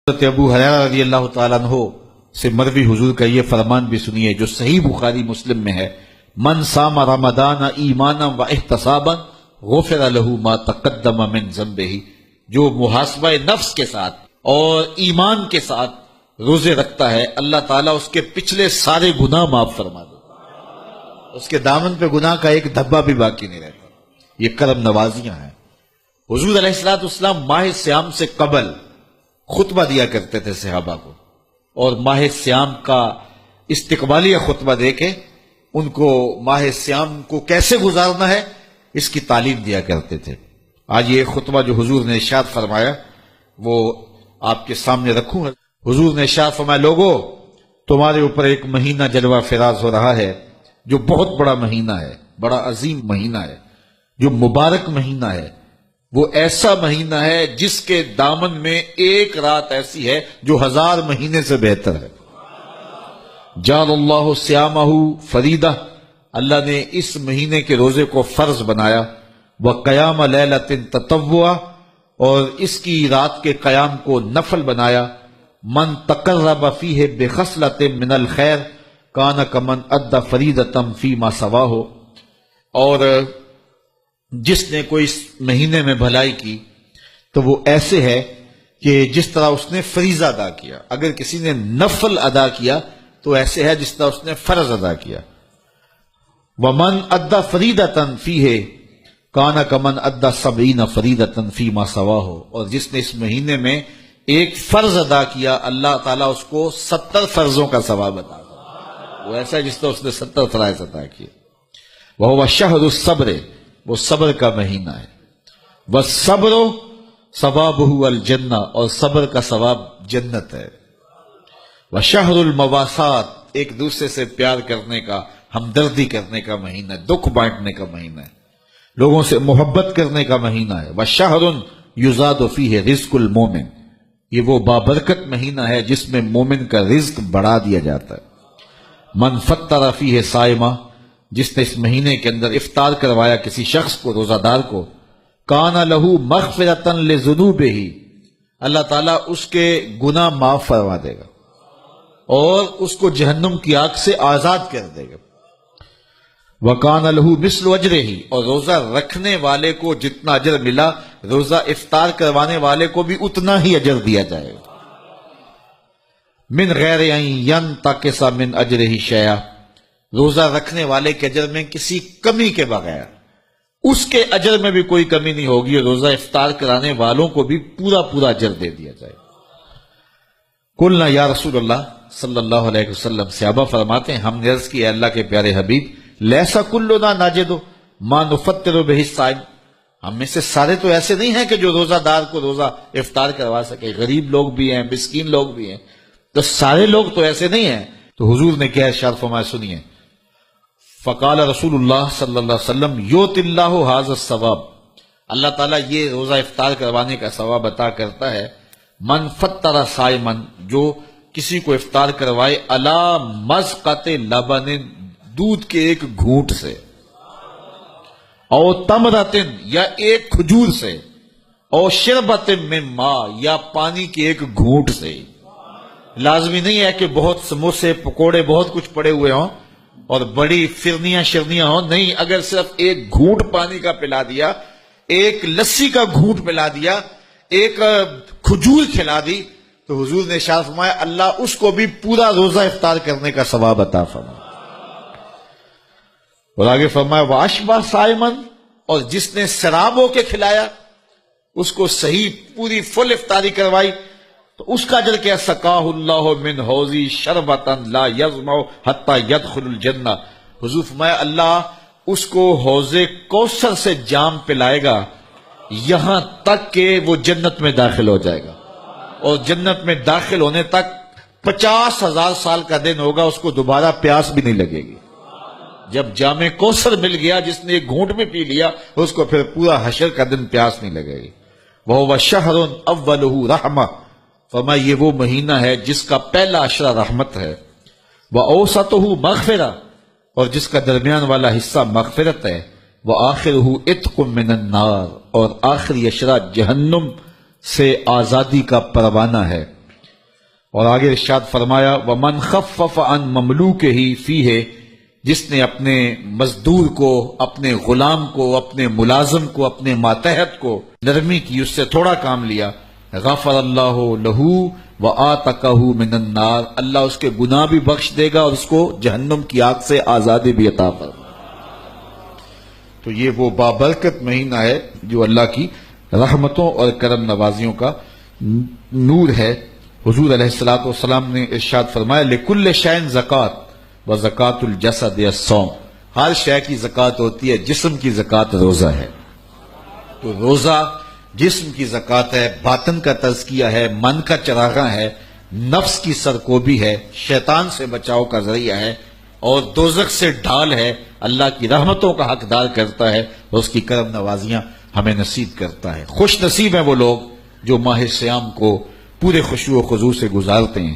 حضرت ابو ہریرہ رضی اللہ تعالیٰ عنہ سے مروی حضور کا یہ فرمان بھی سنیے جو صحیح بخاری مسلم میں ہے، من صام رمضان ایمانا و احتسابا غفر له ما تقدم من ذنبہ، جو محاسبہ نفس کے ساتھ اور ایمان کے ساتھ روزے رکھتا ہے اللہ تعالیٰ اس کے پچھلے سارے گناہ معاف فرما دیتا ہے، اس کے دامن پہ گناہ کا ایک دھبا بھی باقی نہیں رہتا۔ یہ کرم نوازیاں ہیں۔ حضور علیہ السلام ماہ سیام سے قبل خطبہ دیا کرتے تھے صحابہ کو، اور ماہ سیام کا استقبالیہ خطبہ دے کے ان کو ماہ سیام کو کیسے گزارنا ہے اس کی تعلیم دیا کرتے تھے۔ آج یہ خطبہ جو حضور نے ارشاد فرمایا وہ آپ کے سامنے رکھوں۔ حضور نے ارشاد فرمایا، لوگو تمہارے اوپر ایک مہینہ جلوہ فراز ہو رہا ہے جو بہت بڑا مہینہ ہے، بڑا عظیم مہینہ ہے، جو مبارک مہینہ ہے۔ وہ ایسا مہینہ ہے جس کے دامن میں ایک رات ایسی ہے جو 1000 مہینے سے بہتر ہے۔ جعل اللہ صیامہ فریدہ، اللہ نے اس مہینے کے روزے کو فرض بنایا، وقیام لیلۃ تطوعا، اور اس کی رات کے قیام کو نفل بنایا۔ من تقرب فیہ بخصلۃ من الخیر کان کمن ادى فریدۃ فیما سواہ، اور جس نے کوئی اس مہینے میں بھلائی کی تو وہ ایسے ہے کہ جس طرح اس نے فریضہ ادا کیا۔ اگر کسی نے نفل ادا کیا تو ایسے ہے جس طرح اس نے فرض ادا کیا۔ وَمَنْ أَدَّى فَرِيدَةً فِيهِ كَانَ كَمَنْ أَدَّى 70 فَرِيدَةً فِيمَا سَوَاهُ، اور جس نے اس مہینے میں ایک فرض ادا کیا اللہ تعالیٰ اس کو 70 فرضوں کا ثواب عطا کرے۔ وہ ایسا ہے جس طرح اس نے 70 فرائض ادا کیے۔ وَهُوَ شَهْرُ الصَّبْرِ، وہ صبر کا مہینہ ہے۔ وَالصَّبْرُ ثَوَابُهُ الْجَنَّةُ، اور صبر کا ثواب جنت ہے۔ وَشَهْرُ الْمَوَاسَاةِ، ایک دوسرے سے پیار کرنے کا، ہمدردی کرنے کا مہینہ ہے، دکھ بانٹنے کا مہینہ ہے، لوگوں سے محبت کرنے کا مہینہ ہے۔ وَشَهْرٌ يُزَادُ فِيهِ رِزْقُ الْمُؤْمِنِ، یہ وہ بابرکت مہینہ ہے جس میں مومن کا رزق بڑھا دیا جاتا ہے۔ مَنْ فَطَّرَ فِيهِ صَائِمًا، جس نے اس مہینے کے اندر افطار کروایا کسی شخص کو، روزہ دار کو، کان لہو مغفرۃ لذنوبہ، اللہ تعالیٰ اس کے گناہ معاف فرما دے گا اور اس کو جہنم کی آگ سے آزاد کر دے گا۔ وکان لہو مثل اجرہ، اور روزہ رکھنے والے کو جتنا اجر ملا روزہ افطار کروانے والے کو بھی اتنا ہی اجر دیا جائے گا۔ من غیر ان ینتقص من اجرہ شیئا، روزہ رکھنے والے کے اجر میں کسی کمی کے بغیر اس کے اجر میں بھی کوئی کمی نہیں ہوگی، اور روزہ افطار کرانے والوں کو بھی پورا پورا اجر دے دیا جائے۔ قلنا یا رسول اللہ صلی اللہ علیہ وسلم، صحابہ فرماتے ہیں ہم نے عرض کی اے اللہ کے پیارے حبیب، لیسا کلنا ناجد ما نفطر بہ الصائم، ہم میں سے سارے تو ایسے نہیں ہیں کہ جو روزہ دار کو روزہ افطار کروا سکے، غریب لوگ بھی ہیں، مسکین لوگ بھی ہیں، تو سارے لوگ تو ایسے نہیں ہیں۔ تو حضور نے کیا ارشاد فرمایا، سنیے۔ فقال رسول اللہ صلی اللہ علیہ وسلم، یؤتی اللہ ھذا الثواب، اللہ تعالیٰ یہ روزہ افطار کروانے کا ثواب عطا کرتا ہے۔ من فطر صائما، جو کسی کو افطار کروائے، علی مذقۃ لبن، دودھ کے ایک گھونٹ سے، او تمرۃ، یا ایک کھجور سے، او شربۃ من ماء، یا پانی کے ایک گھونٹ سے۔ لازمی نہیں ہے کہ بہت سموسے پکوڑے بہت کچھ پڑے ہوئے ہوں اور بڑی فرنیاں شرنیاں ہوں، نہیں، اگر صرف ایک گھونٹ پانی کا پلا دیا، ایک لسی کا گھونٹ پلا دیا، ایک کھجور کھلا دی، تو حضور نے ارشاد فرمایا اللہ اس کو بھی پورا روزہ افطار کرنے کا ثواب عطا فرمائے۔ اور آگے فرمایا واشبع صائما، اور جس نے سراب ہو کے کھلایا، اس کو صحیح پوری فل افطاری کروائی، تو اس کا اجر کیا، سقاہ اللہ من حوضی شربتا لا یظمأ حتی یدخل الجنہ، حضور فرمایا اللہ اس کو حوض کوثر سے جام پلائے گا یہاں تک کہ وہ جنت میں داخل ہو جائے گا، اور جنت میں داخل ہونے تک 50,000 سال کا دن ہوگا، اس کو دوبارہ پیاس بھی نہیں لگے گی۔ جب جام کوثر مل گیا، جس نے ایک گھونٹ میں پی لیا، اس کو پھر پورا حشر کا دن پیاس نہیں لگے گی۔ وَهُوَ شَهْرٌ أَوَّلُهُ رَحْمَةٌ، فرمایا یہ وہ مہینہ ہے جس کا پہلا عشرہ رحمت ہے۔ وَأَوْسَطُهُ مَغْفِرَةٌ، اور جس کا درمیان والا حصہ مغفرت ہے۔ وَآخِرُهُ عِتْقٌ مِّنَ النَّارِ، اور آخری عشرہ جہنم سے آزادی کا پروانہ ہے۔ اور آگے ارشاد فرمایا وَمَنْ خَفَّفَ عَنْ مَمْلُوكِهِ فِيهِ، جس نے اپنے مزدور کو، اپنے غلام کو، اپنے ملازم کو، اپنے ماتحت کو نرمی کی، اس سے تھوڑا کام لیا، غفر اللہ لہو وآتقہ من النار، اللہ اس کے گناہ بھی بخش دے گا اور اس کو جہنم کی آگ سے آزادی بھی عطا فرمائے۔ تو یہ وہ بابرکت مہینہ ہے جو اللہ کی رحمتوں اور کرم نوازیوں کا نور ہے۔ حضور علیہ الصلوۃ والسلام نے ارشاد فرمایا لکل شیء زکات وزکات الجسد الصوم، ہر شے کی زکات ہوتی ہے، جسم کی زکات روزہ ہے۔ تو روزہ جسم کی زکات ہے، باطن کا تزکیہ ہے، من کا چراغاں ہے، نفس کی سرکوبی ہے، شیطان سے بچاؤ کا ذریعہ ہے، اور دوزخ سے ڈھال ہے، اللہ کی رحمتوں کا حقدار کرتا ہے اور اس کی کرم نوازیاں ہمیں نصیب کرتا ہے۔ خوش نصیب ہیں وہ لوگ جو ماہ سیام کو پورے خشوع و خضوع سے گزارتے ہیں۔